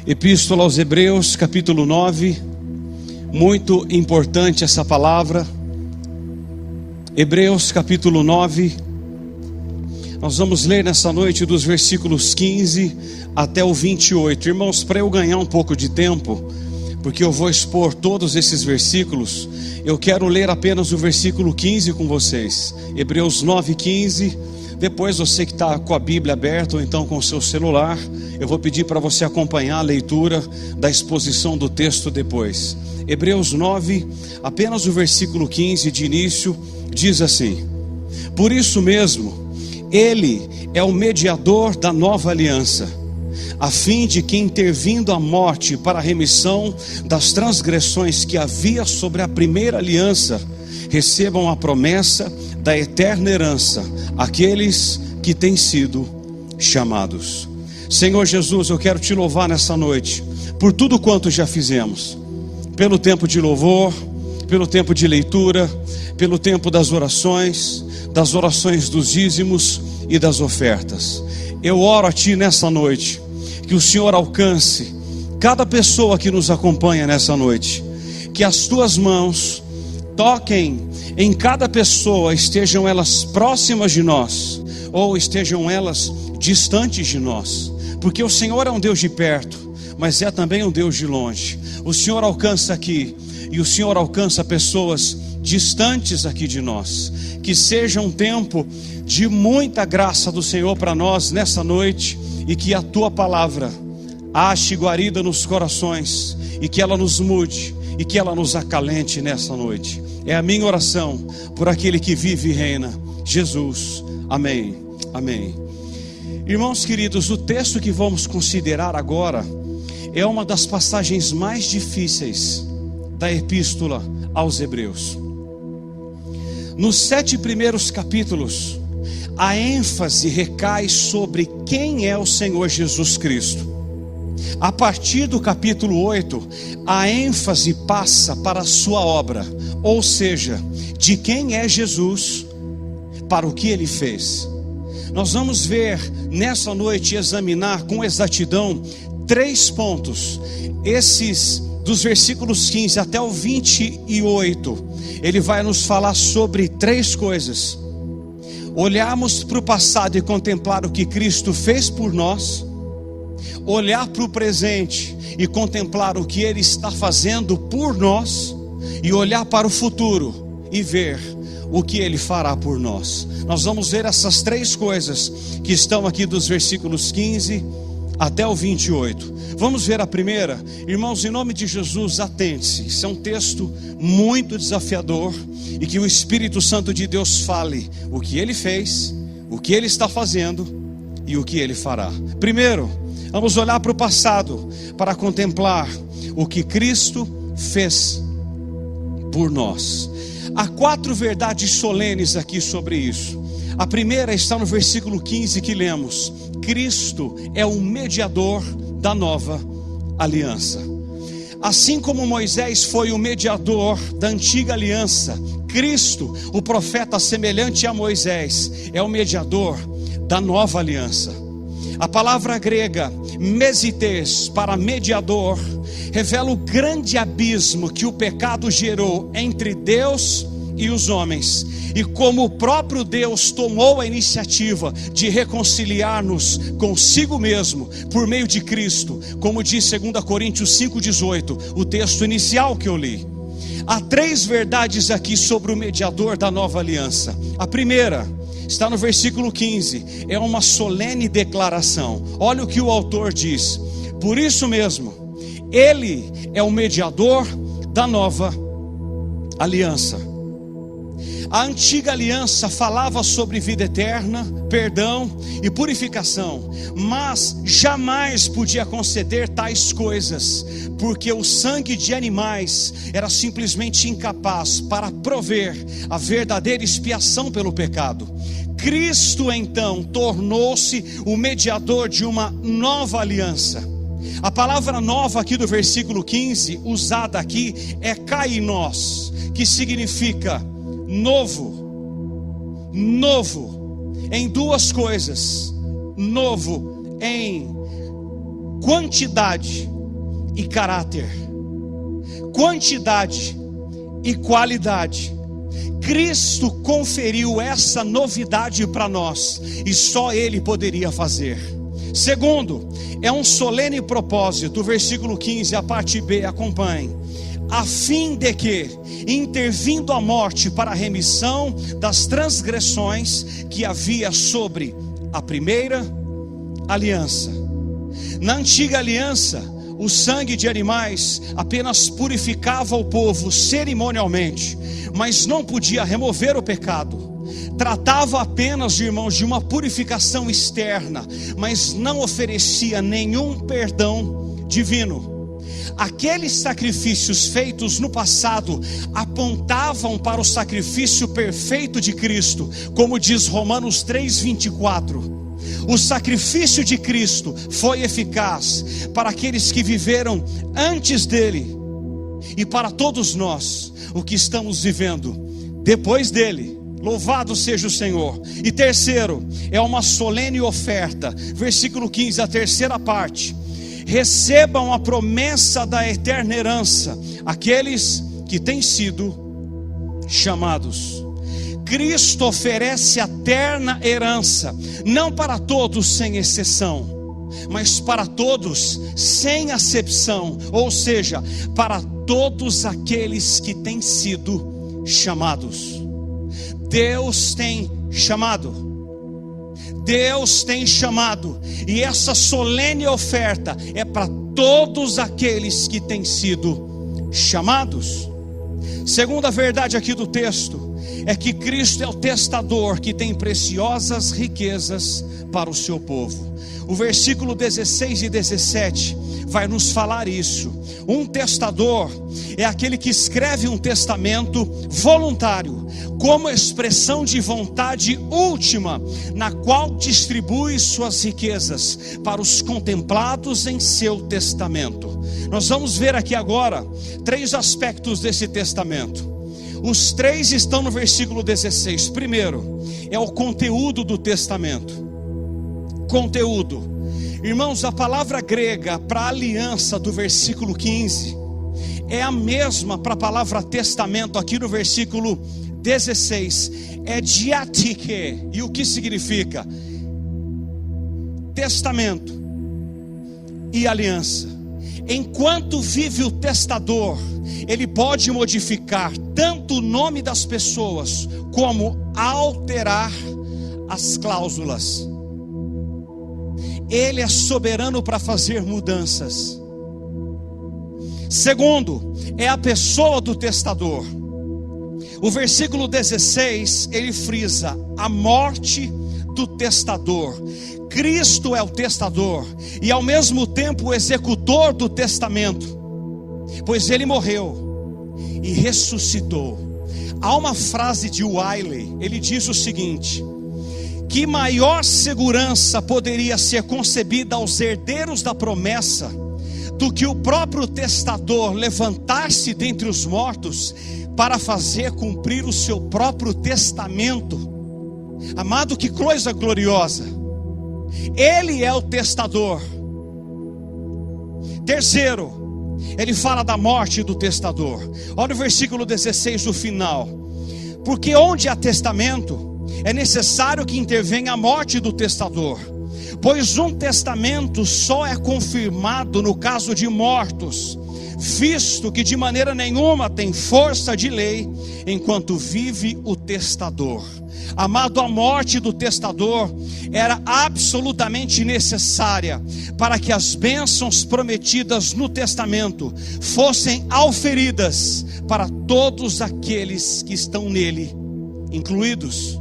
Epístola aos Hebreus, capítulo 9, muito importante essa palavra. Hebreus, capítulo 9, nós vamos ler nessa noite dos versículos 15 até o 28. Irmãos, para eu ganhar um pouco de tempo, porque eu vou expor todos esses versículos, eu quero ler apenas o versículo 15 com vocês. Hebreus 9, 15. Depois você que está com a Bíblia aberta ou então com o seu celular, eu vou pedir para você acompanhar a leitura da exposição do texto depois. Hebreus 9, apenas o versículo 15 de início, diz assim: por isso mesmo, ele é o mediador da nova aliança, a fim de que, intervindo a morte para a remissão das transgressões que havia sobre a primeira aliança, recebam a promessa da eterna herança aqueles que têm sido chamados. Senhor Jesus, eu quero te louvar nessa noite por tudo quanto já fizemos, pelo tempo de louvor, pelo tempo de leitura, pelo tempo das orações dos dízimos e das ofertas. Eu oro a Ti nessa noite, que o Senhor alcance cada pessoa que nos acompanha nessa noite, que as Tuas mãos toquem em cada pessoa, estejam elas próximas de nós ou estejam elas distantes de nós, porque o Senhor é um Deus de perto, mas é também um Deus de longe. O Senhor alcança aqui e o Senhor alcança pessoas distantes aqui de nós. Que seja um tempo de muita graça do Senhor para nós nessa noite, e que a Tua palavra ache guarida nos corações, e que ela nos mude, e que ela nos acalente nessa noite. É a minha oração por aquele que vive e reina, Jesus. Amém, amém. Irmãos queridos, o texto que vamos considerar agora é uma das passagens mais difíceis da Epístola aos Hebreus. Nos 7 primeiros capítulos, a ênfase recai sobre quem é o Senhor Jesus Cristo. A partir do capítulo 8, a ênfase passa para a sua obra, ou seja, de quem é Jesus, para o que Ele fez. Nós vamos ver nessa noite, examinar com exatidão 3 pontos. Esses dos versículos 15 até o 28, ele vai nos falar sobre 3 coisas: olharmos para o passado e contemplar o que Cristo fez por nós, olhar para o presente e contemplar o que Ele está fazendo por nós, e olhar para o futuro e ver o que Ele fará por nós. Nós vamos ver essas 3 coisas que estão aqui dos versículos 15 até o 28. Vamos ver a primeira. Irmãos, em nome de Jesus, atente-se. Isso é um texto muito desafiador, e que o Espírito Santo de Deus fale o que Ele fez, o que Ele está fazendo e o que Ele fará. Primeiro, vamos olhar para o passado para contemplar o que Cristo fez por nós. Há 4 verdades solenes aqui sobre isso. A primeira está no versículo 15 que lemos: Cristo é o mediador da nova aliança. Assim como Moisés foi o mediador da antiga aliança, Cristo, o profeta semelhante a Moisés, é o mediador da nova aliança. A palavra grega mesites, para mediador, revela o grande abismo que o pecado gerou entre Deus e os homens, e como o próprio Deus tomou a iniciativa de reconciliar-nos consigo mesmo por meio de Cristo, como diz 2 Coríntios 5,18, o texto inicial que eu li. Há 3 verdades aqui sobre o mediador da nova aliança. A primeira está no versículo 15, é uma solene declaração. Olha o que o autor diz: por isso mesmo, Ele é o mediador da nova aliança. A antiga aliança falava sobre vida eterna, perdão e purificação, mas jamais podia conceder tais coisas, porque o sangue de animais era simplesmente incapaz para prover a verdadeira expiação pelo pecado. Cristo então tornou-se o mediador de uma nova aliança. A palavra nova aqui do versículo 15, usada aqui, é kainos, que significa novo. Novo em 2 coisas: novo em quantidade e caráter, quantidade e qualidade. Cristo conferiu essa novidade para nós, e só Ele poderia fazer. Segundo, é um solene propósito, versículo 15, a parte B, acompanhe. A fim de que, intervindo a morte para a remissão das transgressões que havia sobre a primeira aliança. Na antiga aliança, o sangue de animais apenas purificava o povo cerimonialmente, mas não podia remover o pecado. Tratava apenas, irmãos, de uma purificação externa, mas não oferecia nenhum perdão divino. Aqueles sacrifícios feitos no passado apontavam para o sacrifício perfeito de Cristo, como diz Romanos 3:24. O sacrifício de Cristo foi eficaz para aqueles que viveram antes dele, e para todos nós, o que estamos vivendo depois dele. Louvado seja o Senhor. E terceiro, é uma solene oferta, versículo 15, a terceira parte. Recebam a promessa da eterna herança, aqueles que têm sido chamados. Cristo oferece a eterna herança, não para todos sem exceção, mas para todos sem acepção, ou seja, para todos aqueles que têm sido chamados. Deus tem chamado. Deus tem chamado, e essa solene oferta é para todos aqueles que têm sido chamados. Segunda verdade aqui do texto é que Cristo é o testador que tem preciosas riquezas para o seu povo. O versículo 16 e 17 vai nos falar isso. Um testador é aquele que escreve um testamento voluntário, como expressão de vontade última, na qual distribui suas riquezas para os contemplados em seu testamento. Nós vamos ver aqui agora 3 aspectos desse testamento. Os 3 estão no versículo 16. Primeiro, é o conteúdo do testamento. Conteúdo. Irmãos, a palavra grega para aliança do versículo 15 é a mesma para a palavra testamento aqui no versículo 16. É diatike. E o que significa? Testamento e aliança. Enquanto vive o testador, ele pode modificar tanto o nome das pessoas, como alterar as cláusulas. Ele é soberano para fazer mudanças. Segundo, é a pessoa do testador. O versículo 16, ele frisa a morte do testador. Cristo é o testador e ao mesmo tempo o executor do testamento, pois ele morreu e ressuscitou. Há uma frase de Wiley, ele diz o seguinte: que maior segurança poderia ser concebida aos herdeiros da promessa do que o próprio testador levantar-se dentre os mortos para fazer cumprir o seu próprio testamento. Amado, que coisa gloriosa! Ele é o testador. Terceiro, ele fala da morte do testador. Olha o versículo 16 do final. Porque onde há testamento, é necessário que intervenha a morte do testador, pois um testamento só é confirmado no caso de mortos, visto que de maneira nenhuma tem força de lei enquanto vive o testador. Amado, a morte do testador era absolutamente necessária para que as bênçãos prometidas no testamento fossem auferidas para todos aqueles que estão nele incluídos.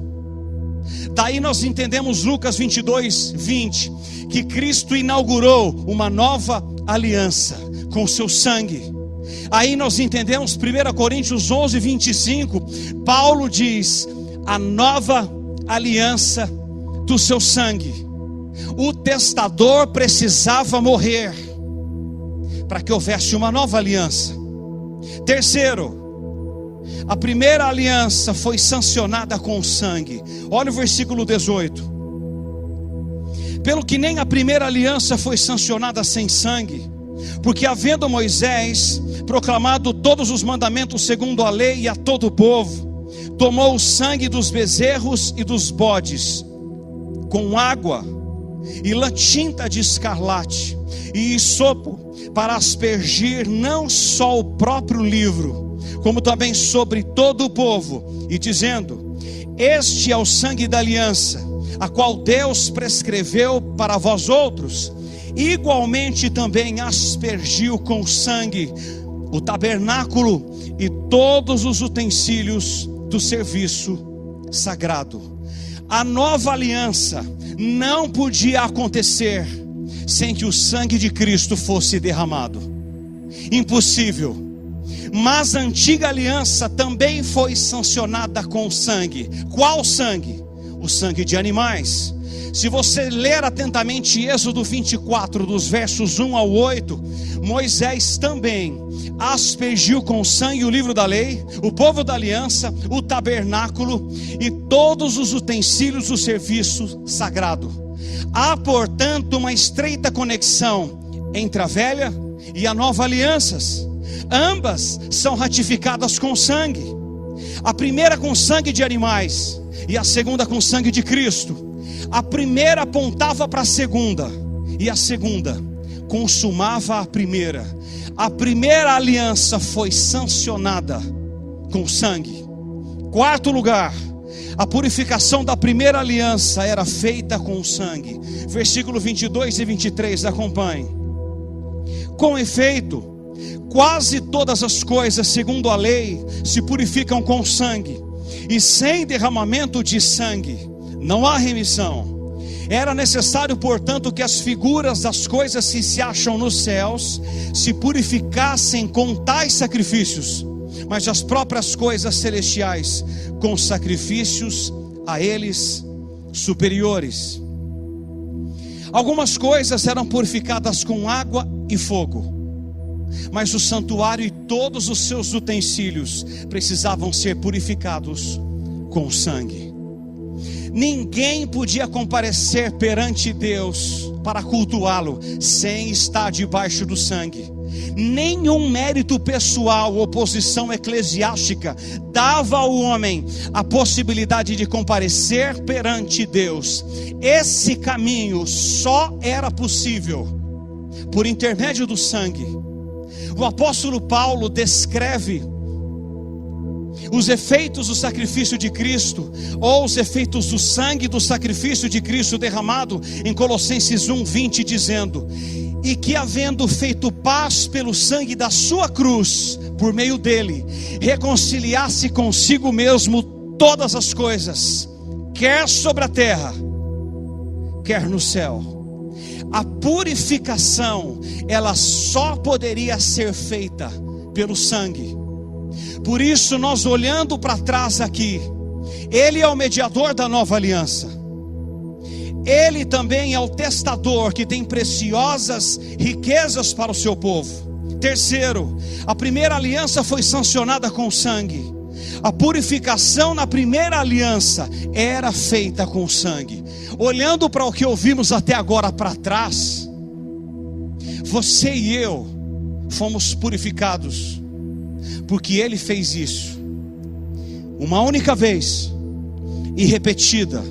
Daí nós entendemos Lucas 22:20, que Cristo inaugurou uma nova aliança com o seu sangue. Aí nós entendemos 1 Coríntios 11:25, Paulo diz: a nova aliança do seu sangue. O testador precisava morrer para que houvesse uma nova aliança. Terceiro, a primeira aliança foi sancionada com sangue. Olha o versículo 18. Pelo que nem a primeira aliança foi sancionada sem sangue, Porque havendo Moisés proclamado todos os mandamentos segundo a lei e a todo o povo, tomou o sangue dos bezerros e dos bodes, com água e lã tinta de escarlate e hisopo, para aspergir não só o próprio livro, como também sobre todo o povo, e dizendo: este é o sangue da aliança, a qual Deus prescreveu para vós outros. Igualmente também aspergiu com sangue o tabernáculo e todos os utensílios do serviço sagrado. A nova aliança não podia acontecer sem que o sangue de Cristo fosse derramado. Impossível. Mas a antiga aliança também foi sancionada com sangue. Qual sangue? O sangue de animais. Se você ler atentamente Êxodo 24, dos versos 1 ao 8, Moisés também aspergiu com sangue o livro da lei, o povo da aliança, o tabernáculo e todos os utensílios do serviço sagrado. Há, portanto, uma estreita conexão entre a velha e a nova alianças. Ambas são ratificadas com sangue. A primeira com sangue de animais e a segunda com sangue de Cristo. A primeira apontava para a segunda, e a segunda consumava a primeira. A primeira aliança foi sancionada com sangue. Quarto lugar, a purificação da primeira aliança era feita com sangue. Versículo 22 e 23, acompanhe. Com efeito, quase todas as coisas, segundo a lei, se purificam com sangue, e sem derramamento de sangue não há remissão. Era necessário, portanto, que as figuras das coisas que se acham nos céus se purificassem com tais sacrifícios, mas as próprias coisas celestiais com sacrifícios a eles superiores. Algumas coisas eram purificadas com água e fogo, mas o santuário e todos os seus utensílios precisavam ser purificados com sangue. Ninguém podia comparecer perante Deus para cultuá-lo sem estar debaixo do sangue. Nenhum mérito pessoal ou posição eclesiástica dava ao homem a possibilidade de comparecer perante Deus. Esse caminho só era possível por intermédio do sangue. O apóstolo Paulo descreve os efeitos do sacrifício de Cristo, ou os efeitos do sangue do sacrifício de Cristo derramado, em Colossenses 1:20, dizendo: e que havendo feito paz pelo sangue da sua cruz, por meio dele, reconciliasse consigo mesmo todas as coisas, quer sobre a terra, quer no céu. A purificação, ela só poderia ser feita pelo sangue. Por isso, nós olhando para trás aqui, Ele é o mediador da nova aliança. Ele também é o testador que tem preciosas riquezas para o seu povo. Terceiro, a primeira aliança foi sancionada com sangue. A purificação na primeira aliança era feita com sangue. Olhando para o que ouvimos até agora para trás, você e eu fomos purificados, porque Ele fez isso uma única vez e repetida,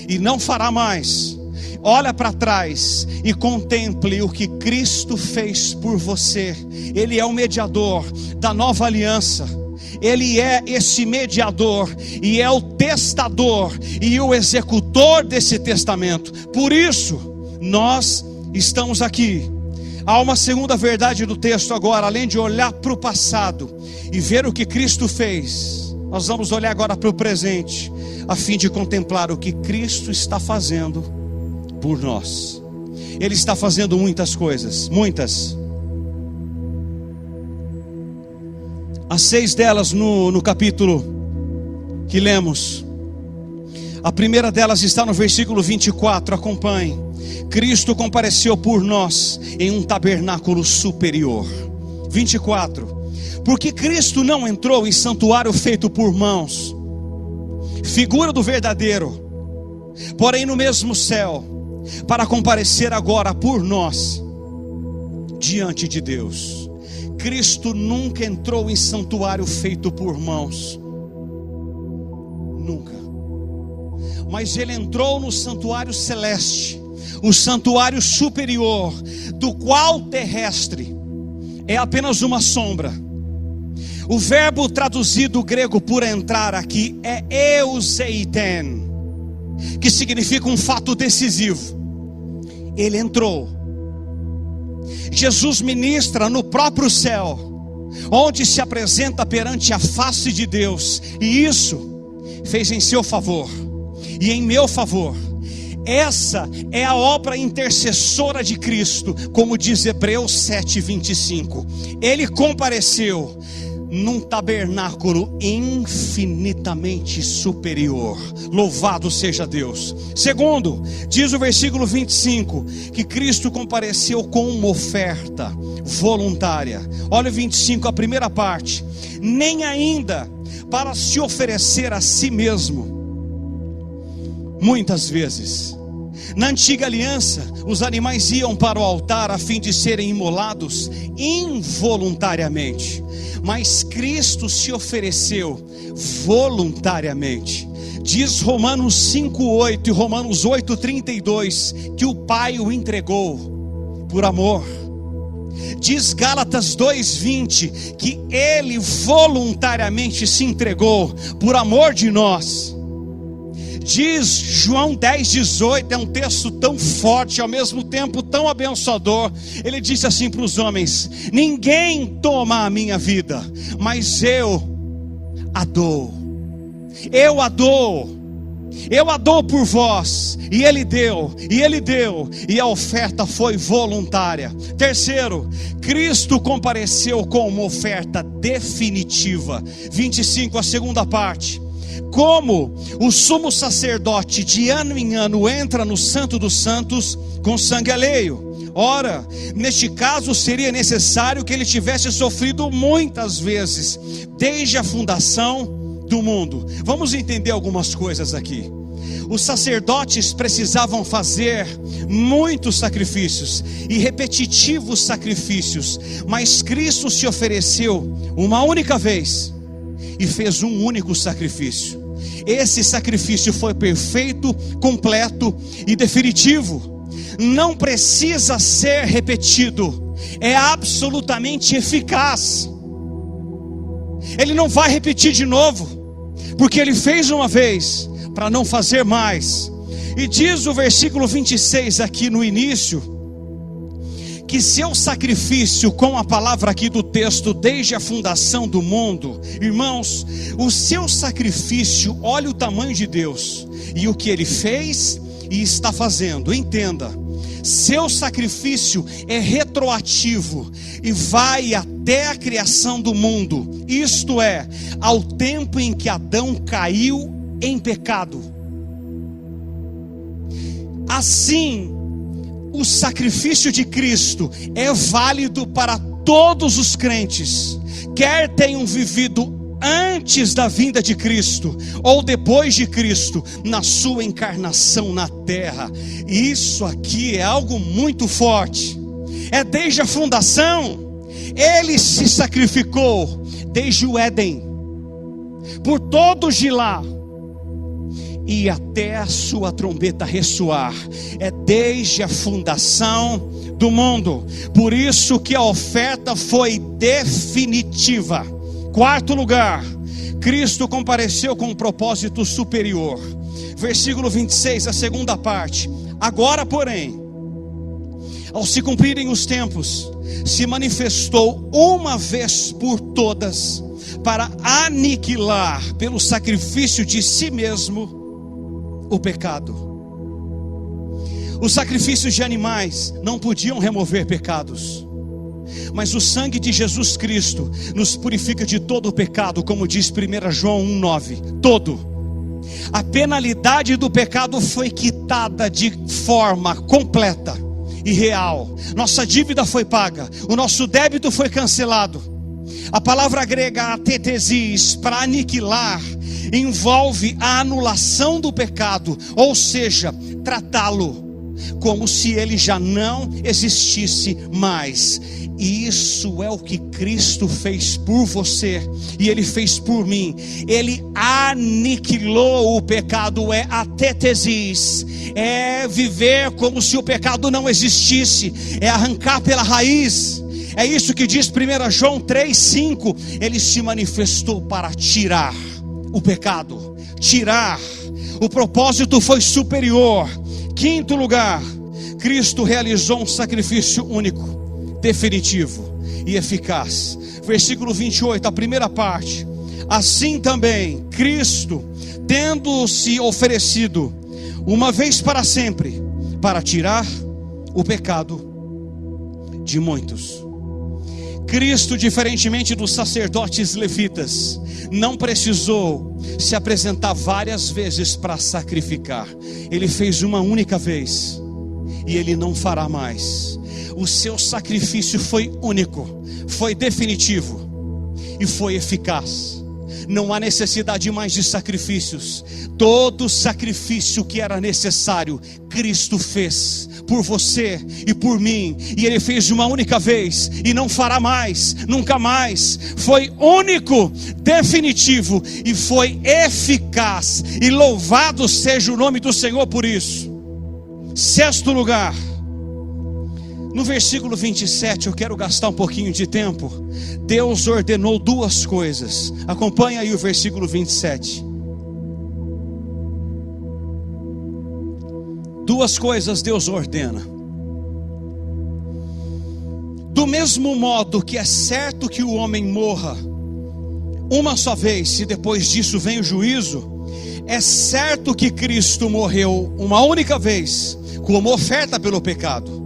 e não fará mais. Olha para trás e contemple o que Cristo fez por você. Ele é o mediador da nova aliança. Ele é esse mediador e é o testador e o executor desse testamento. Por isso nós estamos aqui. Há uma segunda verdade do texto agora. Além de olhar para o passado e ver o que Cristo fez, nós vamos olhar agora para o presente, a fim de contemplar o que Cristo está fazendo por nós. Ele está fazendo muitas coisas, muitas. As 6 delas no capítulo que lemos. A primeira delas está no versículo 24, acompanhe. Cristo compareceu por nós em um tabernáculo superior. 24. Porque Cristo não entrou em santuário feito por mãos, figura do verdadeiro, porém no mesmo céu, para comparecer agora por nós. diante de Deus. Cristo nunca entrou em santuário feito por mãos. Nunca. Mas ele entrou no santuário celeste, o santuário superior, do qual terrestre é apenas uma sombra. O verbo traduzido grego por entrar aqui é euseiten, que significa um fato decisivo. Ele entrou. Jesus ministra no próprio céu, onde se apresenta perante a face de Deus, e isso fez em seu favor e em meu favor. Essa é a obra intercessora de Cristo, como diz Hebreus 7:25. Ele compareceu num tabernáculo infinitamente superior. Louvado seja Deus. Segundo, diz o versículo 25, que Cristo compareceu com uma oferta voluntária. Olha o 25, a primeira parte. Nem ainda para se oferecer a si mesmo. Muitas vezes, na antiga aliança, os animais iam para o altar a fim de serem imolados involuntariamente. Mas Cristo se ofereceu voluntariamente. Diz Romanos 5:8 e Romanos 8:32 que o Pai o entregou por amor. Diz Gálatas 2:20 que Ele voluntariamente se entregou por amor de nós. Diz João 10:18, é um texto tão forte, ao mesmo tempo tão abençoador. Ele disse assim para os homens: ninguém toma a minha vida, mas eu a dou. Eu a dou. Eu a dou por vós. E Ele deu, e a oferta foi voluntária. Terceiro, Cristo compareceu com uma oferta definitiva. 25, a segunda parte. Como o sumo sacerdote de ano em ano entra no Santo dos Santos com sangue alheio. Ora, neste caso seria necessário que ele tivesse sofrido muitas vezes, desde a fundação do mundo. Vamos entender algumas coisas aqui. Os sacerdotes precisavam fazer muitos sacrifícios e repetitivos sacrifícios, mas Cristo se ofereceu uma única vez e fez um único sacrifício. Esse sacrifício foi perfeito, completo e definitivo. Não precisa ser repetido. É absolutamente eficaz. Ele não vai repetir de novo, porque Ele fez uma vez, para não fazer mais. E diz o versículo 26 aqui no início, que seu sacrifício, com a palavra aqui do texto, desde a fundação do mundo, irmãos, o seu sacrifício, olha o tamanho de Deus, e o que Ele fez e está fazendo. Entenda, seu sacrifício é retroativo, e vai até a criação do mundo, isto é, ao tempo em que Adão caiu em pecado. Assim, o sacrifício de Cristo é válido para todos os crentes, quer tenham vivido antes da vinda de Cristo ou depois de Cristo, na sua encarnação na terra. Isso aqui é algo muito forte. É desde a fundação. Ele se sacrificou desde o Éden, por todos de lá, e até a sua trombeta ressoar. É desde a fundação do mundo. Por isso que a oferta foi definitiva. Quarto lugar, Cristo compareceu com um propósito superior. Versículo 26, a segunda parte. Agora, porém, ao se cumprirem os tempos, se manifestou uma vez por todas, para aniquilar pelo sacrifício de si mesmo o pecado. Os sacrifícios de animais não podiam remover pecados, mas o sangue de Jesus Cristo nos purifica de todo o pecado, como diz 1 João 1,9. Todo. A penalidade do pecado foi quitada de forma completa e real. Nossa dívida foi paga, o nosso débito foi cancelado. A palavra grega atetesis, para aniquilar, envolve a anulação do pecado, ou seja, tratá-lo, como se ele já não existisse mais. E isso é o que Cristo fez por você, e Ele fez por mim. Ele aniquilou o pecado, é atetesis, é viver como se o pecado não existisse, é arrancar pela raiz. É isso que diz 1 João 3,5. Ele se manifestou para tirar o pecado, tirar. O propósito foi superior. Quinto lugar, Cristo realizou um sacrifício único, definitivo e eficaz. Versículo 28, a primeira parte. Assim também Cristo, tendo se oferecido uma vez para sempre, para tirar o pecado de muitos. Cristo, diferentemente dos sacerdotes levitas, não precisou se apresentar várias vezes para sacrificar. Ele fez uma única vez, e Ele não fará mais. O seu sacrifício foi único, foi definitivo e foi eficaz. Não há necessidade mais de sacrifícios. Todo sacrifício que era necessário, Cristo fez por você e por mim. E Ele fez uma única vez e não fará mais, nunca mais. Foi único, definitivo e foi eficaz. E louvado seja o nome do Senhor por isso. Sexto lugar, no versículo 27, eu quero gastar um pouquinho de tempo. Deus ordenou duas coisas. Acompanha aí o versículo 27. Duas coisas Deus ordena. Do mesmo modo que é certo que o homem morra uma só vez, e depois disso vem o juízo, é certo que Cristo morreu uma única vez, como oferta pelo pecado.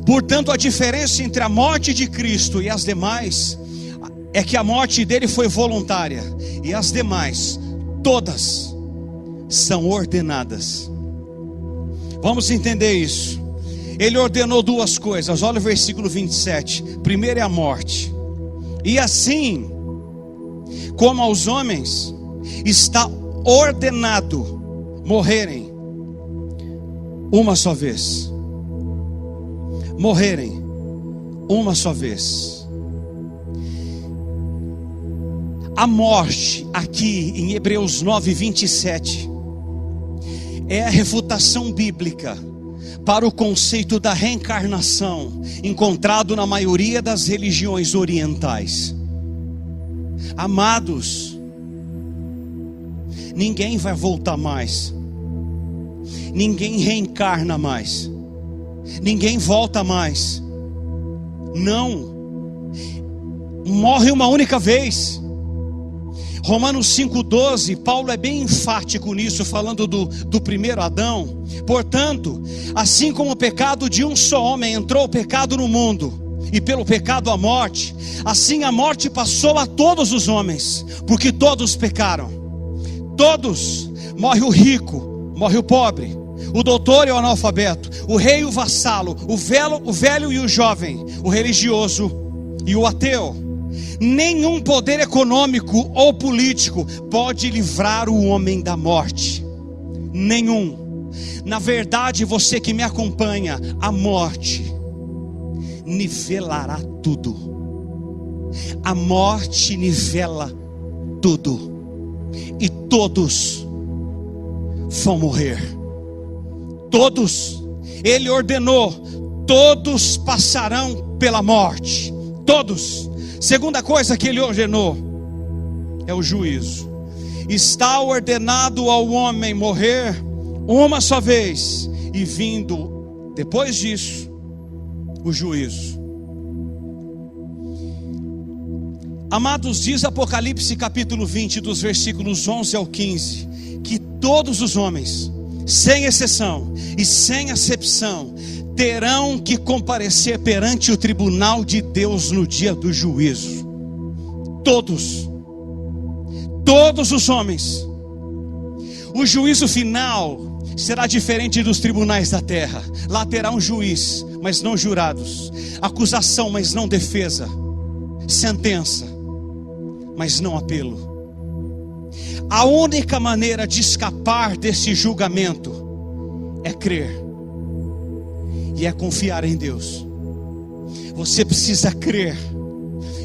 Portanto, a diferença entre a morte de Cristo e as demais é que a morte dele foi voluntária, e as demais, todas, são ordenadas. Vamos entender isso. Ele ordenou duas coisas. Olha o versículo 27. Primeiro é a morte. E assim como aos homens está ordenado morrerem uma só vez. Morrerem uma só vez. A morte aqui em Hebreus 9:27 é a refutação bíblica para o conceito da reencarnação encontrado na maioria das religiões orientais. Amados, ninguém vai voltar mais, ninguém reencarna mais, ninguém volta mais. Não, morre uma única vez. Romanos 5,12, Paulo é bem enfático nisso, falando do primeiro Adão. Portanto, assim como o pecado de um só homem entrou o pecado no mundo, e pelo pecado a morte, assim a morte passou a todos os homens, porque todos pecaram. Todos, morre o rico, morre o pobre, o doutor e o analfabeto, o rei e o vassalo, o velho e o jovem, o religioso e o ateu. Nenhum poder econômico ou político pode livrar o homem da morte. Nenhum. Na verdade, você que me acompanha, a morte nivelará tudo. A morte nivela tudo. E todos vão morrer. Todos. Ele ordenou, todos passarão pela morte. Todos. Segunda coisa que ele ordenou é o juízo. Está ordenado ao homem morrer uma só vez, e vindo depois disso o juízo. Amados, diz Apocalipse capítulo 20, dos versículos 11 ao 15, que todos os homens, sem exceção e sem acepção, terão que comparecer perante o tribunal de Deus no dia do juízo. Todos os homens. O juízo final será diferente dos tribunais da terra. Lá terá um juiz, mas não jurados, acusação, mas não defesa, sentença, mas não apelo. A única maneira de escapar desse julgamento é crer. e é confiar em Deus. Você precisa crer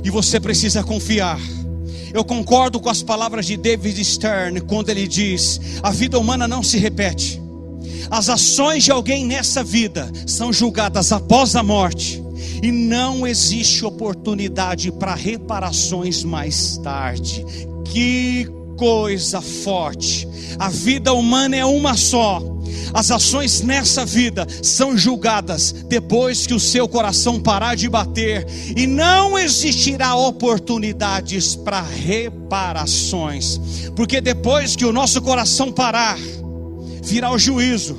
e você precisa confiar. Eu concordo com as palavras de David Stern quando ele diz: a vida humana não se repete. As ações de alguém nessa vida são julgadas após a morte, e não existe oportunidade para reparações mais tarde. Que coisa forte! A vida humana é uma só. As ações nessa vida são julgadas depois que o seu coração parar de bater, e não existirá oportunidades para reparações, porque depois que o nosso coração parar, virá o juízo.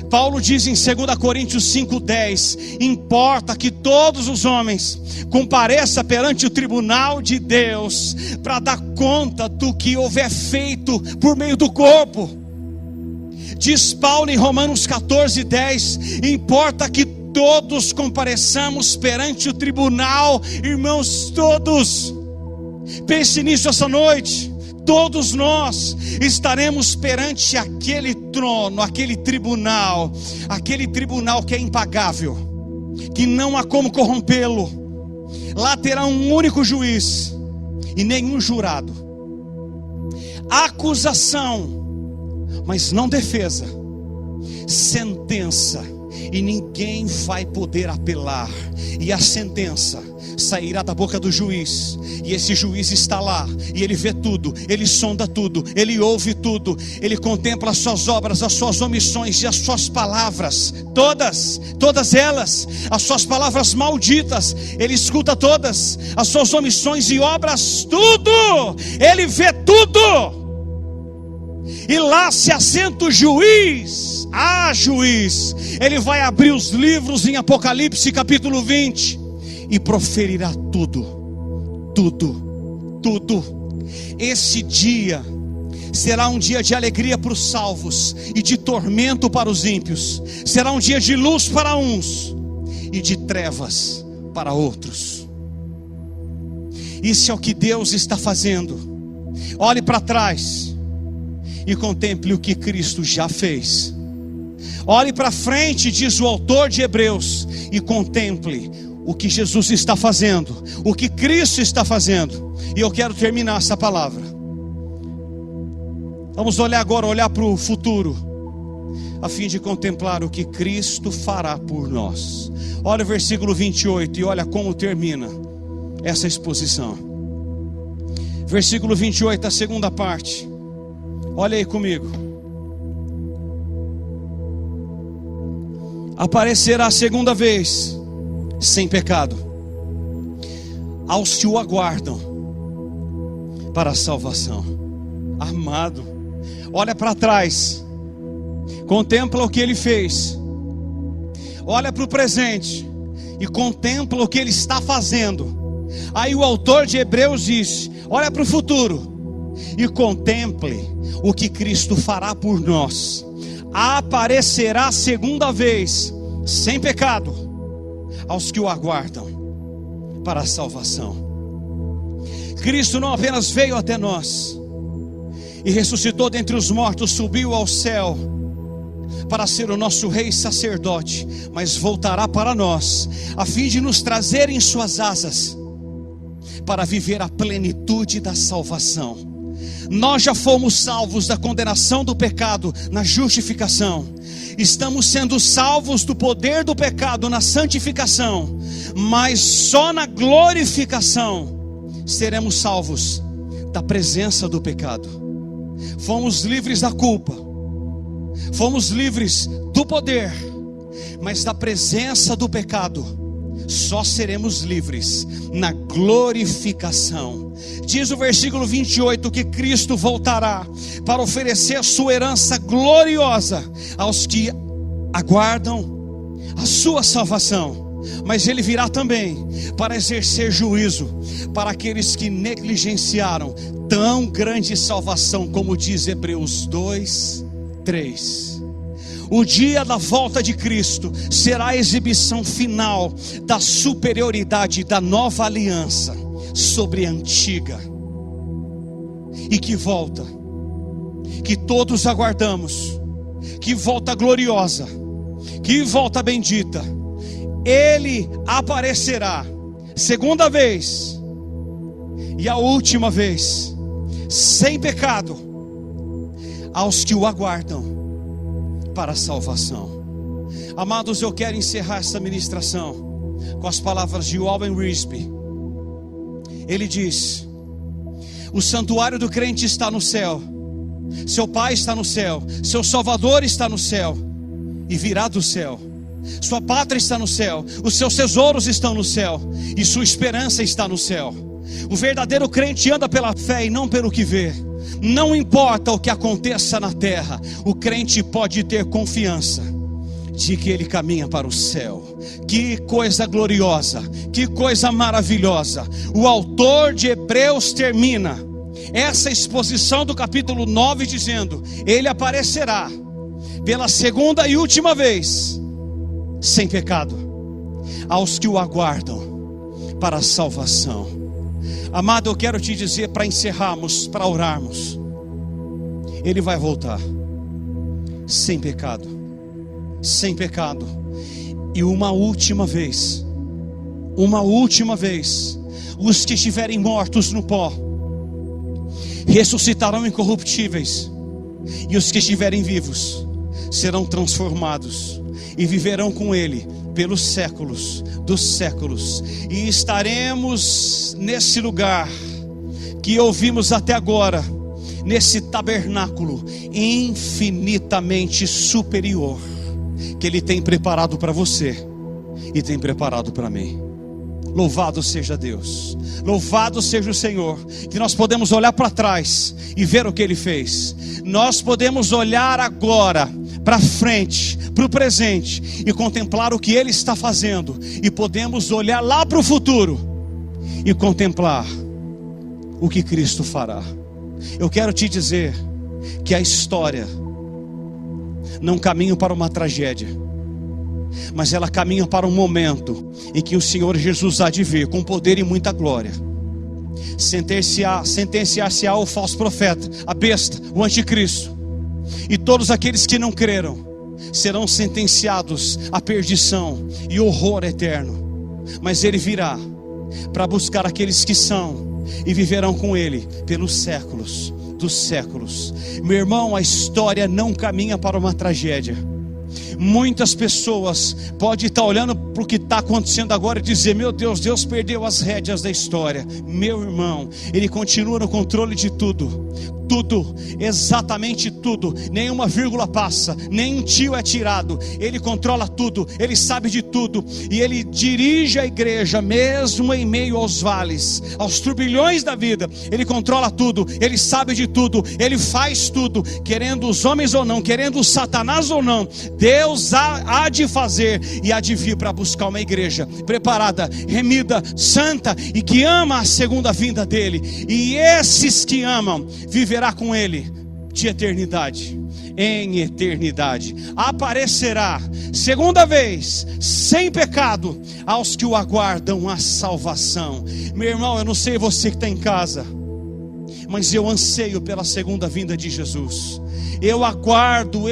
Paulo diz em 2 Coríntios 5:10: importa que todos os homens compareçam perante o tribunal de Deus, para dar conta do que houver feito por meio do corpo. Diz Paulo em Romanos 14:10: importa que todos compareçamos perante o tribunal. Irmãos, todos, pense nisso essa noite. Todos nós estaremos perante aquele trono, aquele tribunal que é impagável, que não há como corrompê-lo. Lá terá um único juiz e nenhum jurado. Acusação, mas não defesa. Sentença, e ninguém vai poder apelar. E a sentença sairá da boca do juiz, e esse juiz está lá, e ele vê tudo, ele sonda tudo, ele ouve tudo, ele contempla as suas obras, as suas omissões e as suas palavras, todas elas, as suas palavras malditas, ele escuta todas, as suas omissões e obras, tudo, ele vê tudo. E lá se assenta o juiz, juiz, ele vai abrir os livros em Apocalipse capítulo 20, e proferirá tudo. Esse dia será um dia de alegria para os salvos e de tormento para os ímpios. Será um dia de luz para uns e de trevas para outros. Isso é o que Deus está fazendo. Olhe para trás e contemple o que Cristo já fez. Olhe para frente, diz o autor de Hebreus, e contemple o que Jesus está fazendo, o que Cristo está fazendo. E eu quero terminar essa palavra. Vamos olhar para o futuro, a fim de contemplar o que Cristo fará por nós. Olha o versículo 28 e olha como termina essa exposição. Versículo 28, a segunda parte. Olha aí comigo. Aparecerá a segunda vez, sem pecado, aos que o aguardam para a salvação. Amado, olha para trás, contempla o que ele fez, olha para o presente e contempla o que ele está fazendo. Aí o autor de Hebreus diz: olha para o futuro e contemple o que Cristo fará por nós. Aparecerá a segunda vez, sem pecado, aos que o aguardam para a salvação. Cristo não apenas veio até nós e ressuscitou dentre os mortos, subiu ao céu para ser o nosso rei e sacerdote, mas voltará para nós, a fim de nos trazer em suas asas, para viver a plenitude da salvação. Nós já fomos salvos da condenação do pecado na justificação. Estamos sendo salvos do poder do pecado na santificação. Mas só na glorificação seremos salvos da presença do pecado. Fomos livres da culpa, fomos livres do poder, mas da presença do pecado só seremos livres na glorificação. Diz o versículo 28 que Cristo voltará para oferecer a sua herança gloriosa aos que aguardam a sua salvação. Mas ele virá também para exercer juízo para aqueles que negligenciaram tão grande salvação, como diz Hebreus 2:3. O dia da volta de Cristo será a exibição final da superioridade da nova aliança sobre a antiga. E que volta, que todos aguardamos, que volta gloriosa, Que volta bendita. Ele aparecerá segunda vez e a última vez, sem pecado, aos que o aguardam para a salvação. Amados, eu quero encerrar essa ministração com as palavras de Warren Wiersbe. Ele diz: o santuário do crente está no céu, seu Pai está no céu, seu Salvador está no céu e virá do céu. Sua pátria está no céu, os seus tesouros estão no céu e sua esperança está no céu. O verdadeiro crente anda pela fé e não pelo que vê. Não importa o que aconteça na terra, o crente pode ter confiança de que ele caminha para o céu. Que coisa gloriosa, que coisa maravilhosa. O autor de Hebreus termina essa exposição do capítulo 9 dizendo: ele aparecerá pela segunda e última vez, sem pecado, aos que o aguardam para a salvação. Amado, eu quero te dizer, para encerrarmos, para orarmos, ele vai voltar sem pecado, sem pecado. E uma última vez, os que estiverem mortos no pó ressuscitarão incorruptíveis, e os que estiverem vivos serão transformados e viverão com ele pelos séculos dos séculos. E estaremos nesse lugar que ouvimos até agora, nesse tabernáculo infinitamente superior que ele tem preparado para você e tem preparado para mim. Louvado seja Deus, louvado seja o Senhor, que nós podemos olhar para trás e ver o que ele fez. Nós podemos olhar agora para frente, para o presente, e contemplar o que ele está fazendo, e podemos olhar lá para o futuro e contemplar o que Cristo fará. Eu quero te dizer que a história não caminha para uma tragédia, mas ela caminha para um momento em que o Senhor Jesus há de vir com poder e muita glória, sentenciar-se-á o falso profeta, a besta, o anticristo, e todos aqueles que não creram serão sentenciados à perdição e horror eterno. Mas ele virá para buscar aqueles que são e viverão com ele pelos séculos dos séculos. Meu irmão, a história não caminha para uma tragédia. Muitas pessoas podem estar olhando para o que está acontecendo agora e dizer: meu Deus, Deus perdeu as rédeas da história. Meu irmão, ele continua no controle de tudo. Tudo, exatamente tudo, nenhuma vírgula passa, nenhum tio é tirado. Ele controla tudo, ele sabe de tudo, e ele dirige a igreja, mesmo em meio aos vales, aos turbilhões da vida. Ele controla tudo, ele sabe de tudo, ele faz tudo, querendo os homens ou não, querendo o Satanás ou não. Deus há de fazer e há de vir para buscar uma igreja preparada, remida, santa e que ama a segunda vinda dele. E esses que amam viverá com ele de eternidade em eternidade. Aparecerá segunda vez, sem pecado, aos que o aguardam a salvação. Meu irmão, eu não sei você que está em casa, mas eu anseio pela segunda vinda de Jesus. Eu aguardo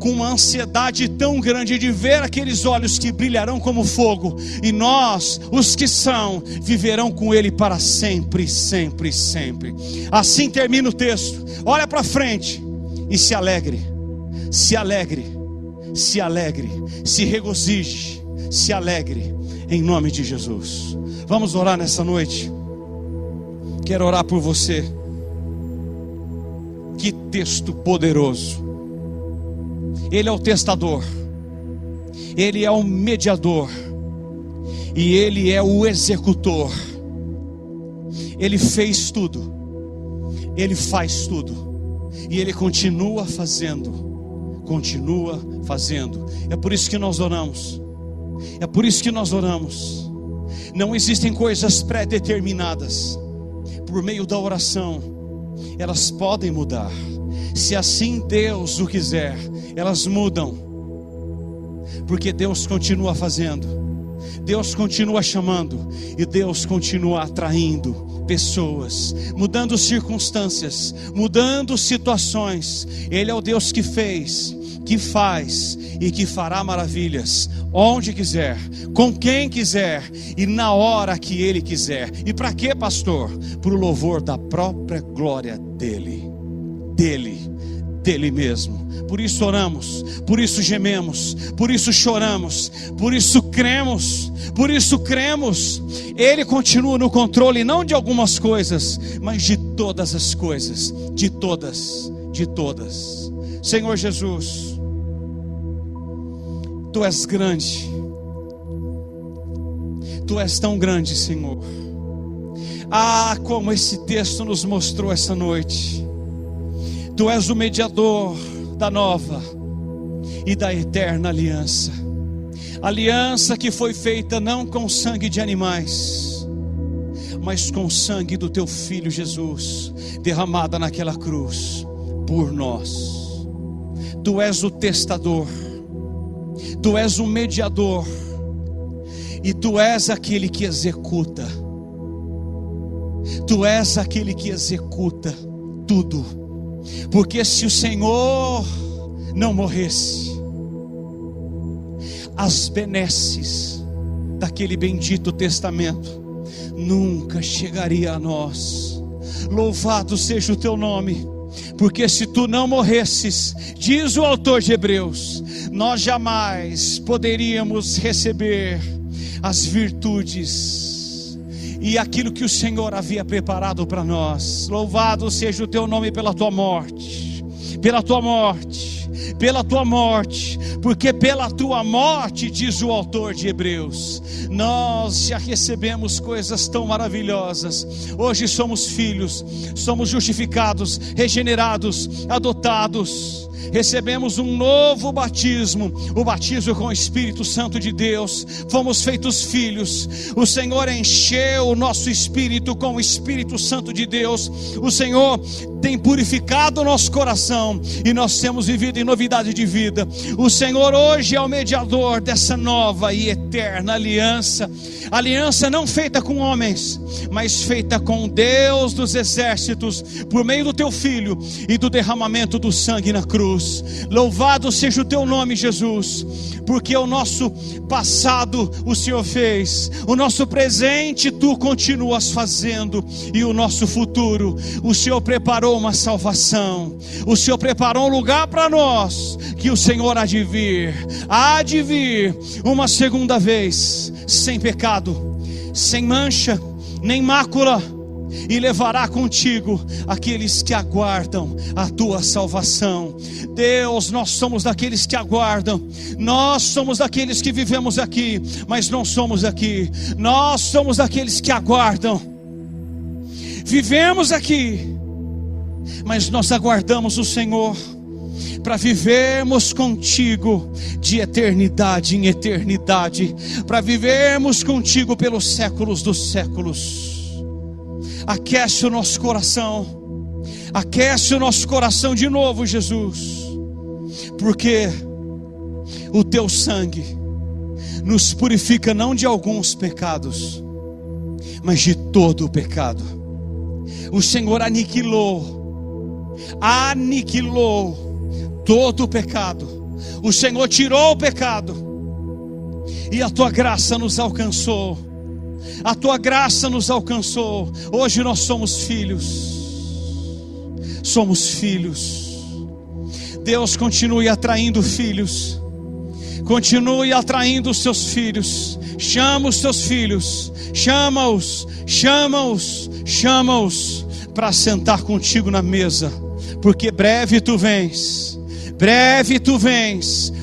com uma ansiedade tão grande de ver aqueles olhos que brilharão como fogo, e nós, os que são, viverão com ele para sempre, sempre, sempre. Assim termina o texto. Olha para frente e se alegre, se alegre, se alegre, se regozije, se alegre, em nome de Jesus. Vamos orar nessa noite. Quero orar por você. Que texto poderoso. Ele é o testador, ele é o mediador, e ele é o executor. Ele fez tudo, ele faz tudo, e ele continua fazendo, continua fazendo. É por isso que nós oramos, é por isso que nós oramos. Não existem coisas pré-determinadas. Por meio da oração elas podem mudar. Se assim Deus o quiser, elas mudam, porque Deus continua fazendo, Deus continua chamando, e Deus continua atraindo pessoas, mudando circunstâncias, mudando situações. Ele é o Deus que fez que faz e que fará maravilhas, onde quiser, com quem quiser e na hora que Ele quiser. E para quê, pastor? Para o louvor da própria glória dEle, dEle mesmo. Por isso oramos, por isso gememos, por isso choramos, por isso cremos, Ele continua no controle, não de algumas coisas, mas de todas as coisas, de todas. Senhor Jesus, Tu és grande, Tu és tão grande, Senhor. Ah, como esse texto nos mostrou essa noite. Tu és o mediador da nova e da eterna aliança. Aliança que foi feita não com sangue de animais, mas com o sangue do Teu Filho Jesus, derramada naquela cruz por nós. Tu és o testador, Tu és o mediador, e Tu és aquele que executa. Tu és aquele que executa tudo. Porque se o Senhor não morresse, as benesses daquele bendito testamento nunca chegaria a nós. Louvado seja o Teu nome, porque se Tu não morresses, diz o autor de Hebreus, nós jamais poderíamos receber as virtudes e aquilo que o Senhor havia preparado para nós. Louvado seja o Teu nome pela Tua morte, porque pela Tua morte, diz o autor de Hebreus, nós já recebemos coisas tão maravilhosas. Hoje somos filhos, somos justificados, regenerados, adotados. Recebemos um novo batismo, o batismo com o Espírito Santo de Deus. Fomos feitos filhos. O Senhor encheu o nosso espírito com o Espírito Santo de Deus. O Senhor tem purificado o nosso coração e nós temos vivido em novidade de vida. O Senhor hoje é o mediador dessa nova e eterna aliança. Aliança não feita com homens, mas feita com Deus dos exércitos, por meio do Teu Filho e do derramamento do sangue na cruz. Louvado seja o Teu nome, Jesus, porque o nosso passado o Senhor fez, o nosso presente Tu continuas fazendo, e o nosso futuro o Senhor preparou uma salvação. O Senhor preparou um lugar para nós, que o Senhor há de vir uma segunda vez, sem pecado, sem mancha, nem mácula, e levará contigo aqueles que aguardam a Tua salvação. Deus, nós somos daqueles que aguardam. Nós somos daqueles que vivemos aqui, mas não somos aqui. Nós somos daqueles que aguardam. Vivemos aqui, mas nós aguardamos o Senhor, para vivermos contigo de eternidade em eternidade, para vivermos contigo pelos séculos dos séculos. Aquece o nosso coração, aquece o nosso coração de novo, Jesus, porque o Teu sangue nos purifica não de alguns pecados, mas de todo o pecado. O Senhor aniquilou todo o pecado. O Senhor tirou o pecado, e a Tua graça nos alcançou. A Tua graça nos alcançou. Hoje nós somos filhos. Somos filhos. Deus, continue atraindo filhos. Continue atraindo os Seus filhos. Chama os Teus filhos. Chama-os para sentar contigo na mesa, porque breve Tu vens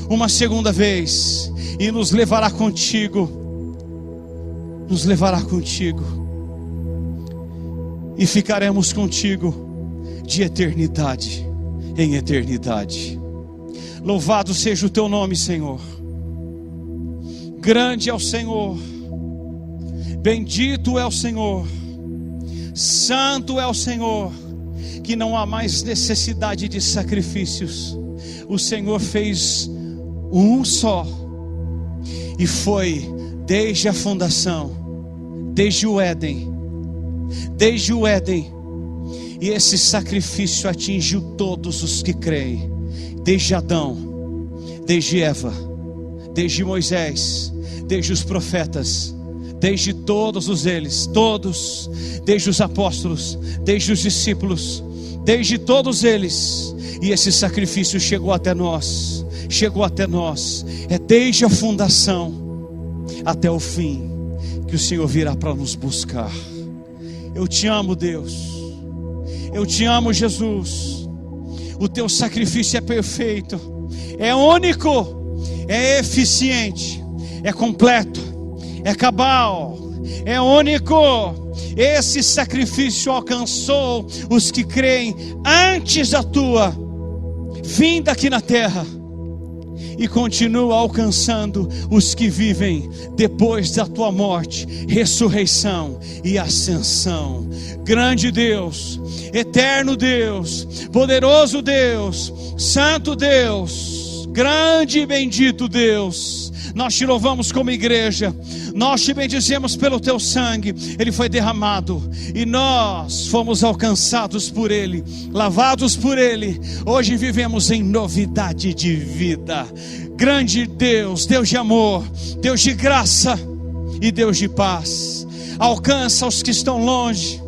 uma segunda vez, e nos levará contigo, e ficaremos contigo de eternidade em eternidade. Louvado seja o Teu nome, Senhor. Grande é o Senhor, bendito é o Senhor, santo é o Senhor, que não há mais necessidade de sacrifícios. O Senhor fez um só, e foi desde a fundação, desde o Éden, e esse sacrifício atingiu todos os que creem, desde Adão desde Eva, desde Moisés, desde os profetas, desde todos eles, desde os apóstolos, desde os discípulos, desde todos eles, e esse sacrifício chegou até nós, é desde a fundação até o fim, que o Senhor virá para nos buscar. Eu te amo, Deus, eu te amo, Jesus, o teu sacrifício é perfeito, é único, é eficiente, é completo, é cabal, é único. Esse sacrifício alcançou os que creem antes da tua vinda aqui na terra, e continua alcançando os que vivem depois da tua morte, ressurreição e ascensão. Grande Deus, eterno Deus, poderoso Deus, santo Deus, grande e bendito Deus, nós te louvamos como igreja, nós te bendizemos pelo teu sangue. Ele foi derramado e nós fomos alcançados por ele, lavados por ele. Hoje vivemos em novidade de vida. Grande Deus, Deus de amor, Deus de graça e Deus de paz. Alcança os que estão longe,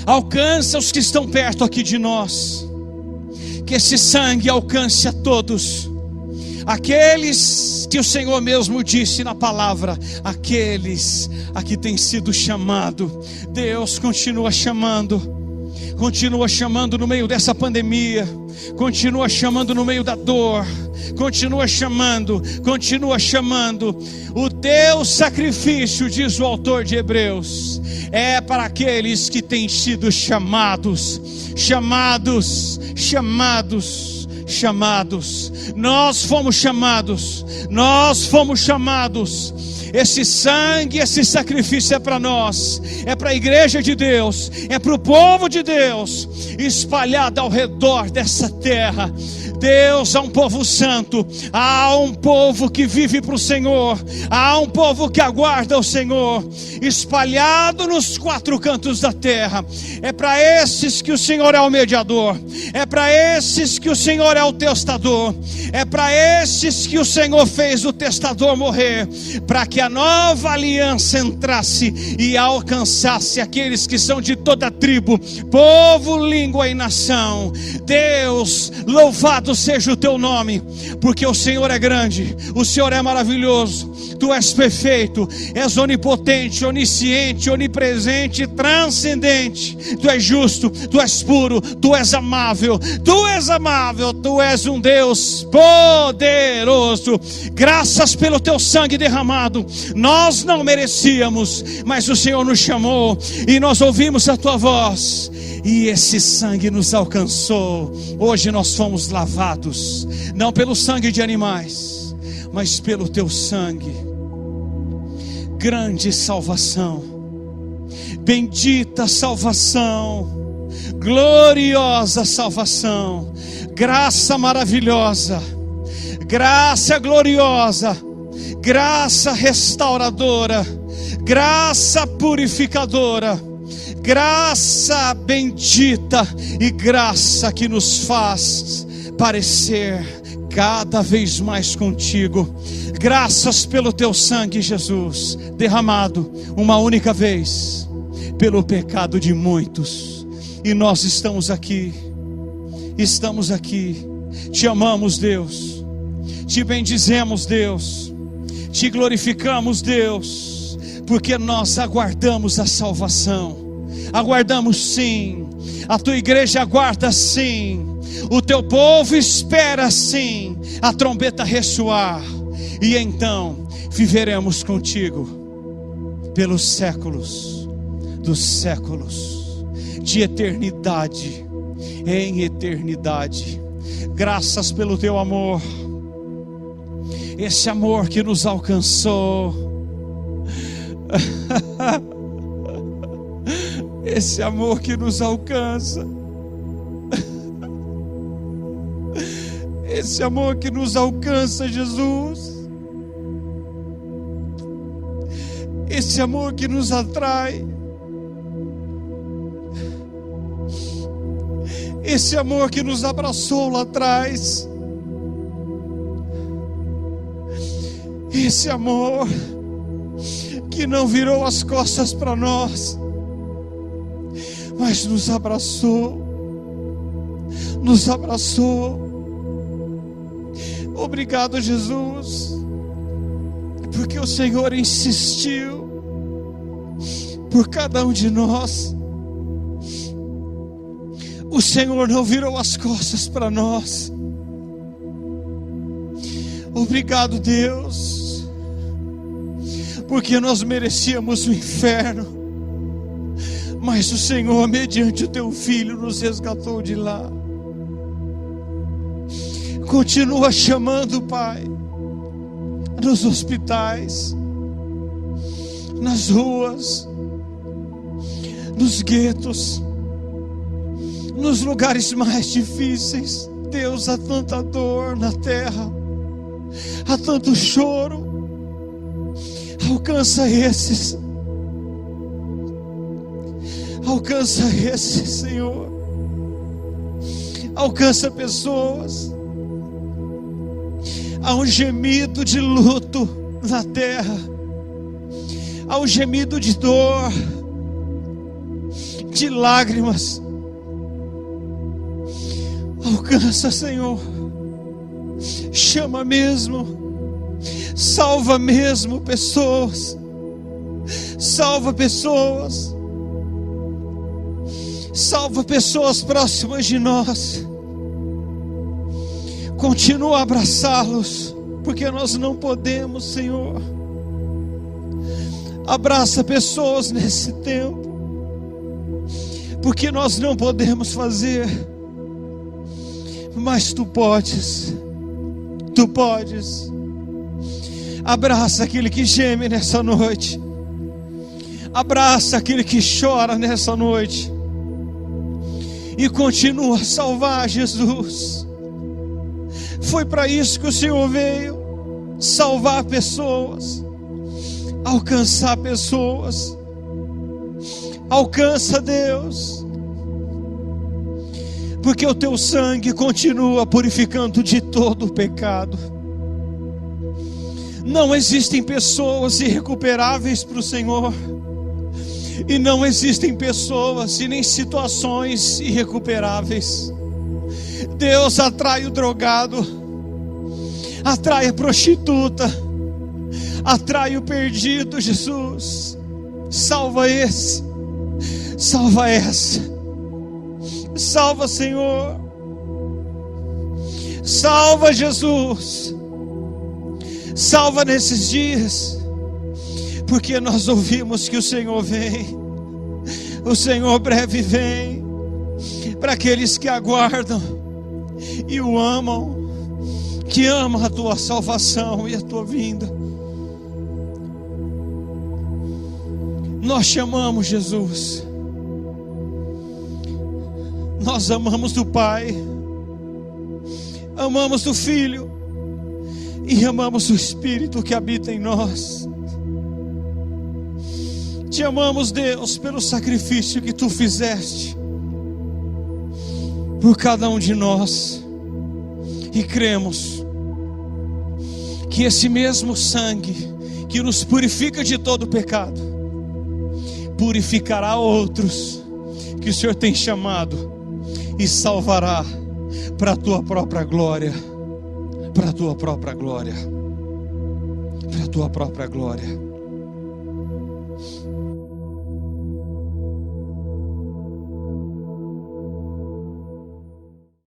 alcança os que estão perto aqui de nós. Que esse sangue alcance a todos, aqueles que o Senhor mesmo disse na palavra, aqueles a que tem sido chamado. Deus continua chamando no meio dessa pandemia, continua chamando no meio da dor, continua chamando. O teu sacrifício, diz o autor de Hebreus, é para aqueles que têm sido chamados. Nós fomos chamados. Esse sangue, esse sacrifício é para nós, é para a igreja de Deus, é para o povo de Deus, espalhado ao redor dessa terra. Deus, há um povo santo, há um povo que vive para o Senhor, há um povo que aguarda o Senhor, espalhado nos quatro cantos da terra. É para esses que o Senhor é o mediador, é para esses que o Senhor é o testador, é para esses que o Senhor fez o testador morrer, para que a nova aliança entrasse e alcançasse aqueles que são de toda tribo, povo, língua e nação. Deus, louvado seja o teu nome, porque o Senhor é grande, o Senhor é maravilhoso, tu és perfeito, és onipotente, onisciente, onipresente, transcendente, tu és justo, tu és puro, tu és amável, tu és um Deus poderoso. Graças pelo teu sangue derramado. Nós não merecíamos, mas o Senhor nos chamou e nós ouvimos a tua voz, e esse sangue nos alcançou. Hoje nós fomos lavados, não pelo sangue de animais, mas pelo teu sangue. Grande salvação, bendita salvação, gloriosa salvação, graça maravilhosa, graça gloriosa, graça restauradora, graça purificadora, graça bendita e graça que nos faz parecer cada vez mais contigo. Graças pelo teu sangue, Jesus, derramado uma única vez pelo pecado de muitos, e nós estamos aqui, te amamos, Deus, te bendizemos, Deus, te glorificamos, Deus, porque nós aguardamos a salvação. Aguardamos sim, a tua igreja aguarda sim, o teu povo espera sim a trombeta ressoar, e então viveremos contigo pelos séculos dos séculos, de eternidade em eternidade. Graças pelo teu amor, esse amor que nos alcançou. Esse amor que nos alcança, esse amor que nos alcança, Jesus, esse amor que nos atrai, esse amor que nos abraçou lá atrás, Esse amor que não virou as costas para nós, mas nos abraçou. Nos abraçou. Obrigado, Jesus, porque o Senhor insistiu por cada um de nós. O Senhor não virou as costas para nós. Obrigado, Deus, porque nós merecíamos o inferno, mas o Senhor, mediante o teu Filho, nos resgatou de lá. Continua chamando, Pai, nos hospitais, nas ruas, nos guetos, nos lugares mais difíceis. Deus, há tanta dor na terra, há tanto choro. Alcança esses, Senhor. Alcança pessoas. Há um gemido de luto na terra, há um gemido de dor, de lágrimas. Alcança, Senhor. Chama mesmo, salva mesmo pessoas, salva pessoas, salva pessoas próximas de nós. Continua a abraçá-los, porque nós não podemos, Senhor. Abraça pessoas nesse tempo, porque nós não podemos fazer, mas Tu podes. Tu podes. Abraça aquele que geme nessa noite. Abraça aquele que chora nessa noite. E continua a salvar, Jesus. Foi para isso que o Senhor veio. Salvar pessoas. Alcançar pessoas. Alcança, Deus. Porque o Teu sangue continua purificando de todo o pecado. Não existem pessoas irrecuperáveis para o Senhor. E não existem pessoas e nem situações irrecuperáveis. Deus atrai o drogado, atrai a prostituta, atrai o perdido, Jesus. Salva esse, salva essa, salva, Senhor. Salva, Jesus. Salva nesses dias, porque nós ouvimos que o Senhor vem. O Senhor breve vem para aqueles que aguardam e o amam, que amam a Tua salvação e a Tua vinda. Nós chamamos, Jesus. Nós amamos do Pai, amamos do Filho e amamos o Espírito que habita em nós. Te amamos, Deus, pelo sacrifício que Tu fizeste por cada um de nós, e cremos que esse mesmo sangue que nos purifica de todo pecado purificará outros que o Senhor tem chamado e salvará para a Tua própria glória, para a Tua própria glória, para a Tua própria glória.